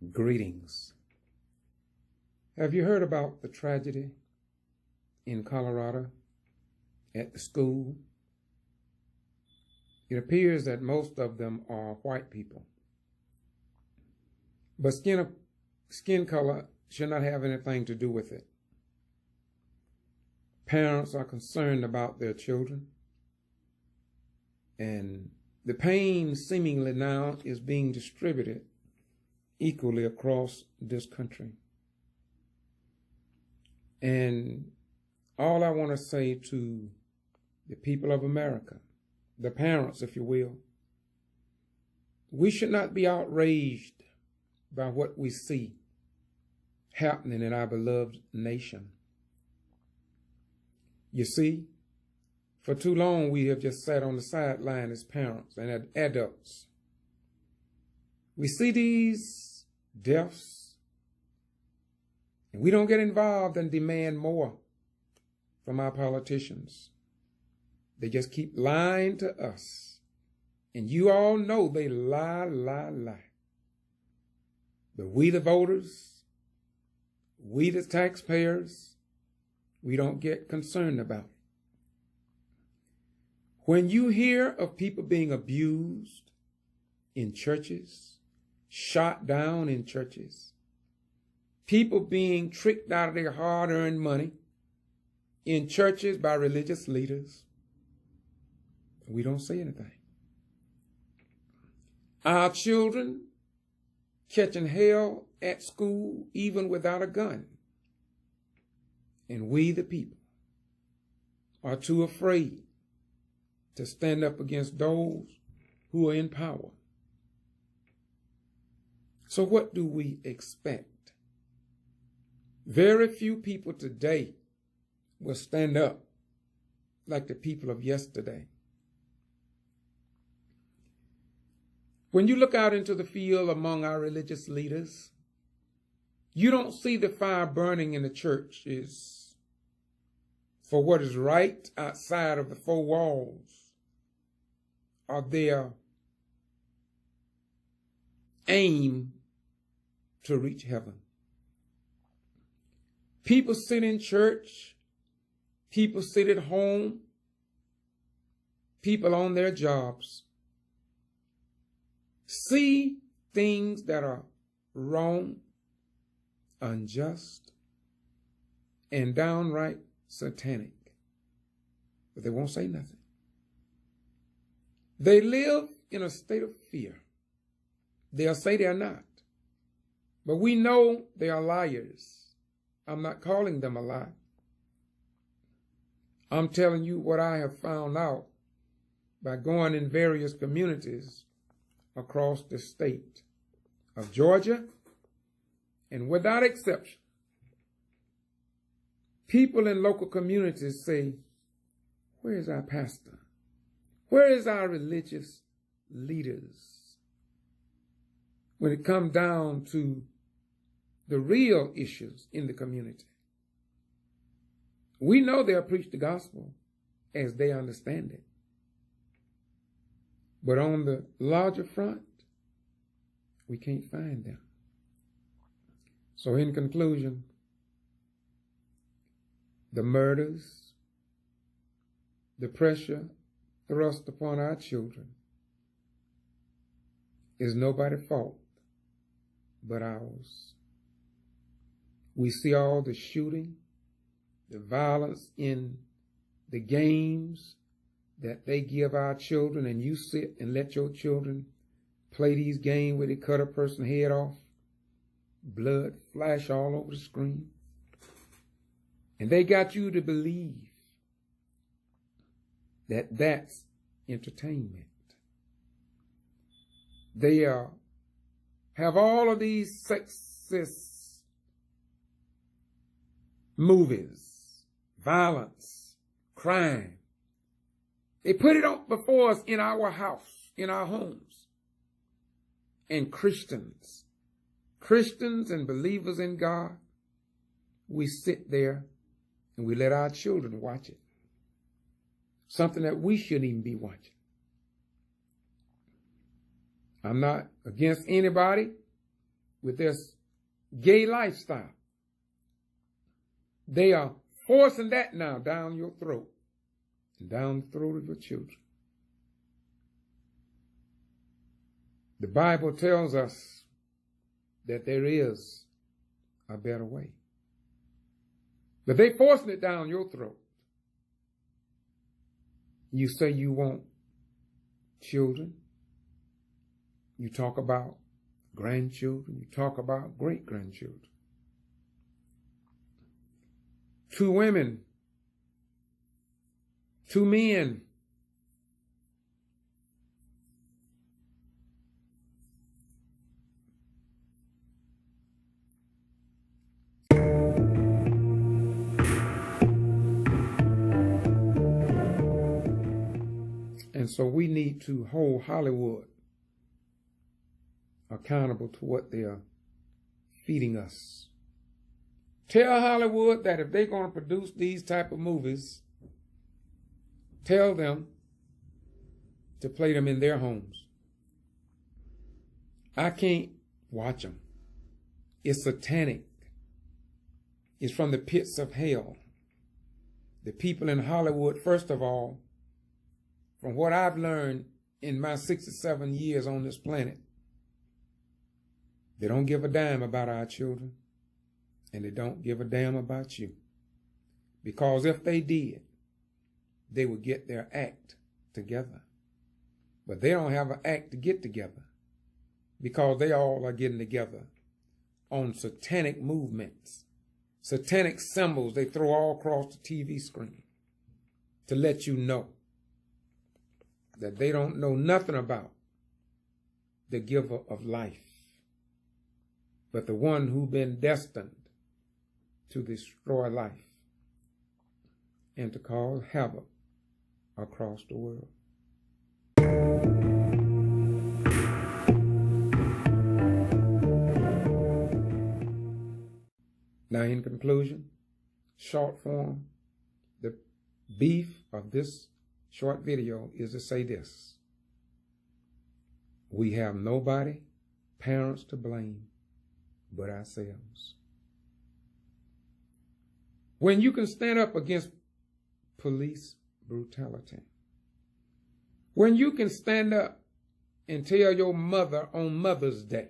Greetings. Have you heard about the tragedy in Colorado at the school? It appears that most of them are white people. But skin color should not have anything to do with it. Parents are concerned about their children, and the pain seemingly now is being distributed equally across this country. And all I want to say to the people of America, the parents, if you will, we should not be outraged by what we see happening in our beloved nation. You see, for too long we have just sat on the sideline as parents and as adults. We see these deaths, and we don't get involved and demand more from our politicians. They just keep lying to us. And you all know they lie. But we, the voters, we, the taxpayers, we don't get concerned about it. When you hear of people being abused in churches, shot down in churches, people being tricked out of their hard-earned money in churches by religious leaders, we don't say anything. Our children catching hell at school even without a gun, and we, the people, are too afraid to stand up against those who are in power. So what do we expect? Very few people today will stand up like the people of yesterday. When you look out into the field among our religious leaders, you don't see the fire burning in the churches for what is right outside of the four walls of their aim to reach heaven. People sit in church, people sit at home, people on their jobs, see things that are wrong, unjust, and downright satanic, but they won't say nothing. They live in a state of fear. They'll say they're not, but we know they are liars. I'm not calling them a lie. I'm telling you what I have found out by going in various communities across the state of Georgia, and without exception, people in local communities say, where is our pastor? Where is our religious leaders? When it comes down to the real issues in the community, we know they'll preach the gospel as they understand it. But on the larger front, we can't find them. So in conclusion, the murders, the pressure thrust upon our children is nobody's fault but ours. We see all the shooting, the violence in the games that they give our children, and you sit and let your children play these games where they cut a person's head off, blood flash all over the screen, and they got you to believe that that's entertainment. They have all of these sexist movies, violence, crime. They put it up before us in our house, in our homes. And Christians and believers in God, we sit there and we let our children watch it. Something that we shouldn't even be watching. I'm not against anybody with this gay lifestyle. They are forcing that now down your throat and down the throat of your children. The Bible tells us that there is a better way. But they forcing it down your throat. You say you want children. You talk about grandchildren. You talk about great-grandchildren. 2 women, 2 men. And so we need to hold Hollywood accountable to what they are feeding us. Tell Hollywood that if they're going to produce these type of movies, tell them to play them in their homes. I can't watch them. It's satanic. It's from the pits of hell. The people in Hollywood, first of all, from what I've learned in my 67 years on this planet, they don't give a damn about our children, and they don't give a damn about you. Because if they did, they would get their act together. But they don't have an act to get together, because they all are getting together on satanic movements, satanic symbols they throw all across the TV screen to let you know that they don't know nothing about the giver of life, but the one who's been destined to destroy life and to cause havoc across the world. Now, in conclusion, short form, the beef of this short video is to say this: we have nobody, parents, to blame but ourselves. When you can stand up against police brutality, when you can stand up and tell your mother on Mother's Day,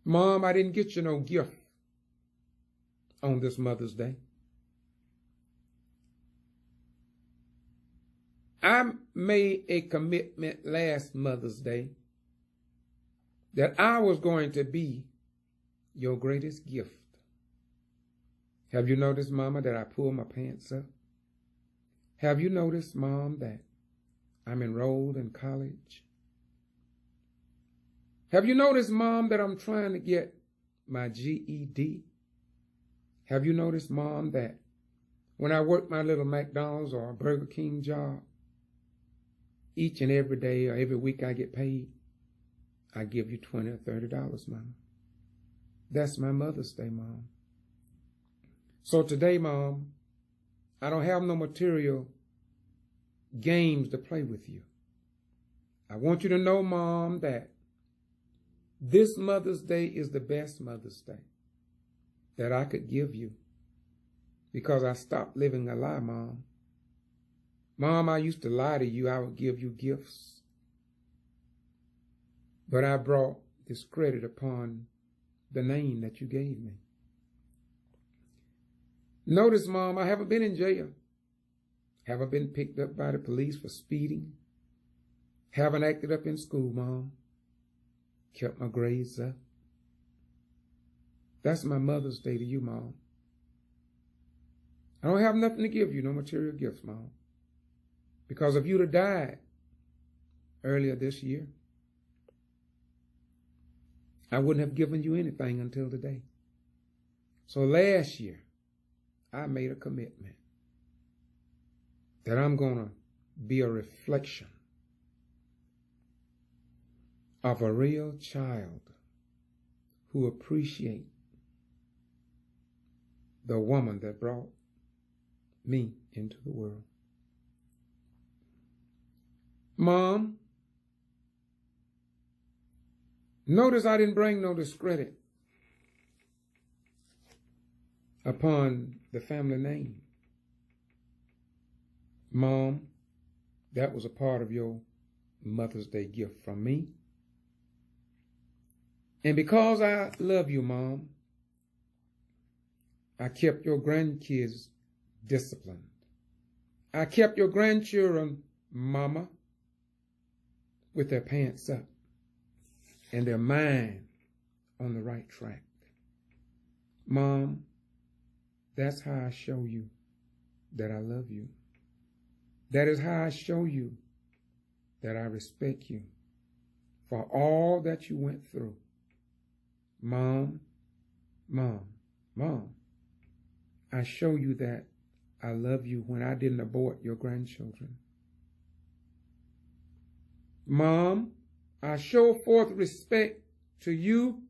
Mom, I didn't get you no gift on this Mother's Day. I made a commitment last Mother's Day that I was going to be your greatest gift. Have you noticed, Mama, that I pull my pants up? Have you noticed, Mom, that I'm enrolled in college? Have you noticed, Mom, that I'm trying to get my GED? Have you noticed, Mom, that when I work my little McDonald's or Burger King job, each and every day or every week I get paid, I give you $20 or $30, Mama. That's my Mother's Day, Mom. So today, Mom, I don't have no material games to play with you. I want you to know, Mom, that this Mother's Day is the best Mother's Day that I could give you, because I stopped living a lie, Mom. Mom, I used to lie to you. I would give you gifts. But I brought discredit upon the name that you gave me. Notice, Mom, I haven't been in jail. Haven't been picked up by the police for speeding. Haven't acted up in school, Mom. Kept my grades up. That's my Mother's Day to you, Mom. I don't have nothing to give you, no material gifts, Mom. Because if you'd have died earlier this year, I wouldn't have given you anything until today. So last year, I made a commitment that I'm going to be a reflection of a real child who appreciates the woman that brought me into the world. Mom, Notice I didn't bring no discredit upon the family name. Mom, that was a part of your Mother's Day gift from me. And because I love you, Mom, I kept your grandkids disciplined. I kept your grandchildren, Mama, with their pants up and their mind on the right track. Mom, that's how I show you that I love you. That is how I show you that I respect you for all that you went through. Mom, Mom, Mom, I show you that I love you when I didn't abort your grandchildren. Mom, I show forth respect to you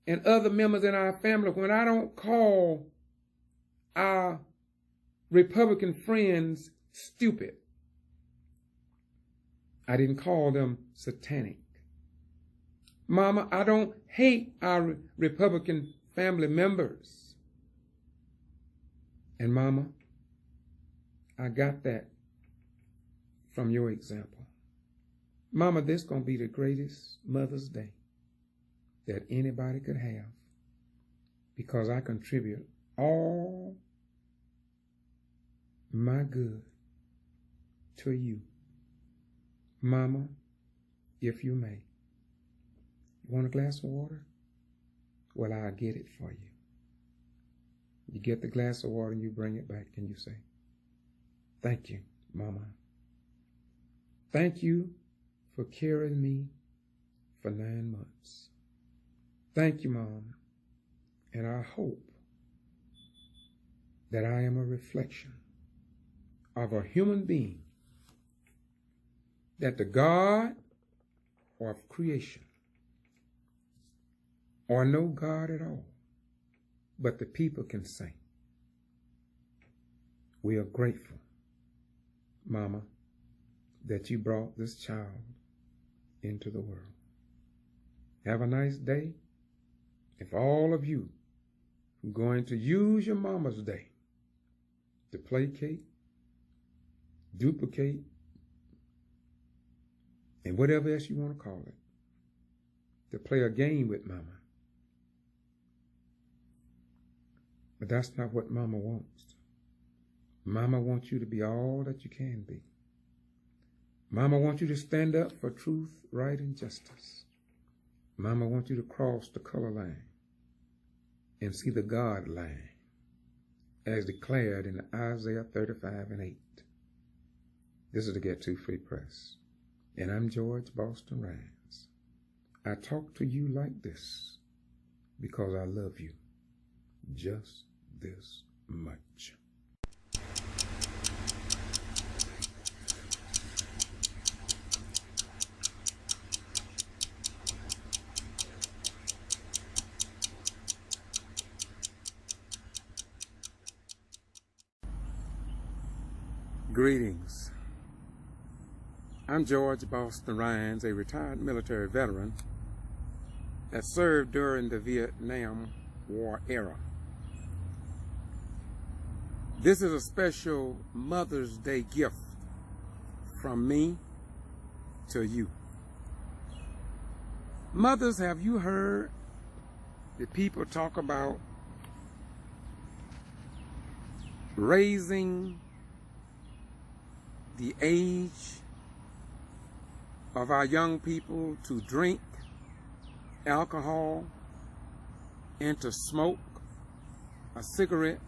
and other members in our family when I don't call our Republican friends stupid. I didn't call them satanic. Mama, I don't hate our Republican family members. And Mama, I got that from your example. Mama, this is going to be the greatest Mother's Day that anybody could have because I contribute all my good to you. Mama, if you may. You want a glass of water? Well, I'll get it for you. You get the glass of water and you bring it back and you say, thank you, Mama. Thank you for carrying me for 9 months. Thank you, Mom. And I hope that I am a reflection of a human being that the God of creation, or no God at all, but the people can say, we are grateful, Mama, that you brought this child into the world. Have a nice day. If all of you are going to use your Mama's Day to placate, duplicate, and whatever else you want to call it, to play a game with Mama. But that's not what Mama wants. Mama wants you to be all that you can be. Mama wants you to stand up for truth, right, and justice. Mama wants you to cross the color line and see the God line as declared in Isaiah 35:8. This is the Get To Free Press. And I'm George Boston RHYNES. I talk to you like this because I love you just this much. Greetings. I'm George Boston RHYNES, a retired military veteran that served during the Vietnam War era. This is a special Mother's Day gift from me to you. Mothers, have you heard the people talk about raising the age of our young people to drink alcohol and to smoke a cigarette,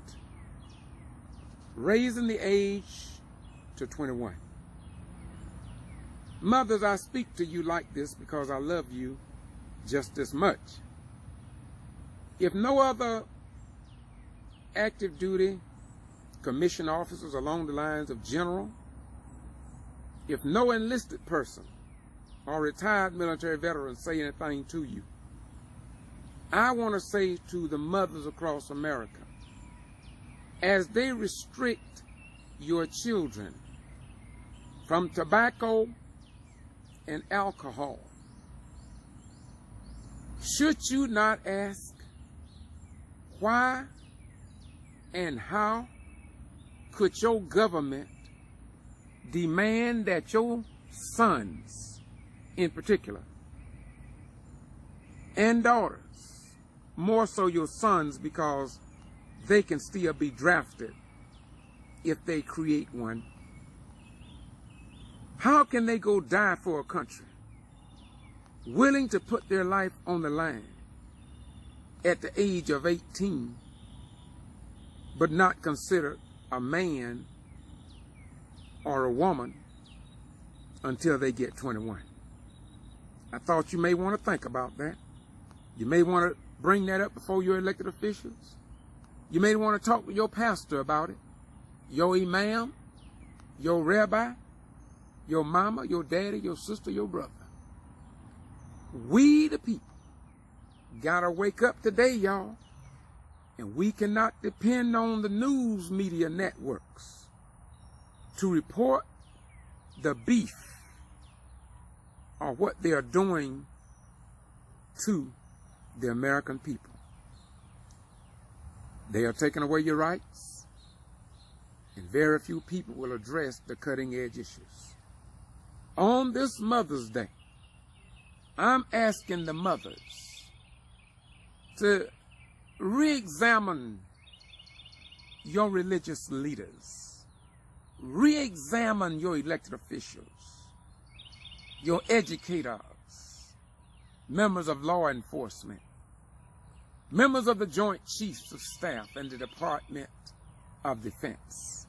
raising the age to 21. Mothers, I speak to you like this because I love you just as much. If no other active duty commissioned officers along the lines of general, if no enlisted person or retired military veteran say anything to you, I want to say to the mothers across America, as they restrict your children from tobacco and alcohol, Should you not ask why and how could your government demand that your sons in particular and daughters, more so your sons because they can still be drafted if they create one, how can they go die for a country, willing to put their life on the line at the age of 18, but not considered a man or a woman until they get 21? I thought you may want to think about that. You may want to bring that up before your elected officials. You may want to talk to your pastor about it, your imam, your rabbi, your mama, your daddy, your sister, your brother. We, the people, gotta wake up today, y'all. And we cannot depend on the news media networks to report the beef or what they are doing to the American people. They are taking away your rights, and very few people will address the cutting-edge issues. On this Mother's Day, I'm asking the mothers to re-examine your religious leaders, re-examine your elected officials, your educators, members of law enforcement, members of the Joint Chiefs of Staff and the Department of Defense.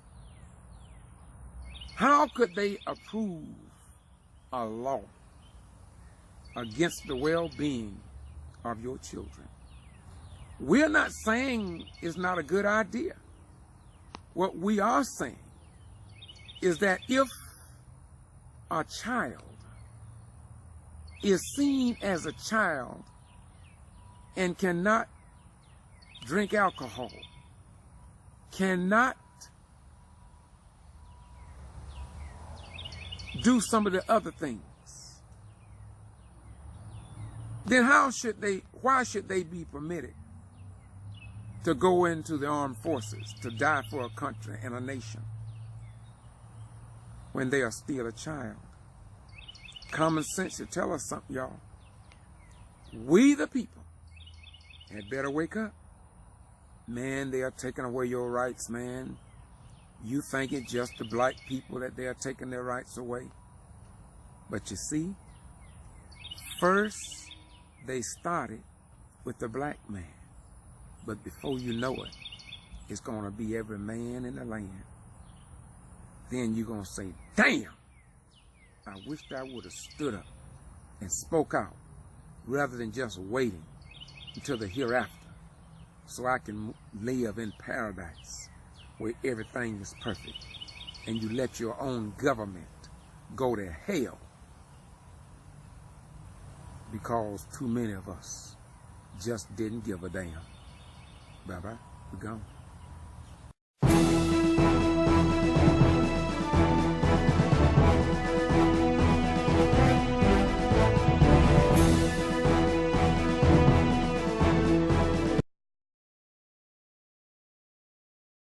How could they approve a law against the well-being of your children? We're not saying it's not a good idea. What we are saying is that if a child is seen as a child and cannot drink alcohol, cannot do some of the other things, then why should they be permitted to go into the armed forces, to die for a country and a nation when they are still a child? Common sense should tell us something, y'all. We, the people, had better wake up. Man, they are taking away your rights, man. You think it's just the black people that they are taking their rights away. But you see, first they started with the black man. But before you know it, it's going to be every man in the land. Then you're going to say, damn, I wished I would have stood up and spoke out rather than just waiting until the hereafter so I can live in paradise where everything is perfect, and you let your own government go to hell because too many of us just didn't give a damn. Bye-bye. We're gone.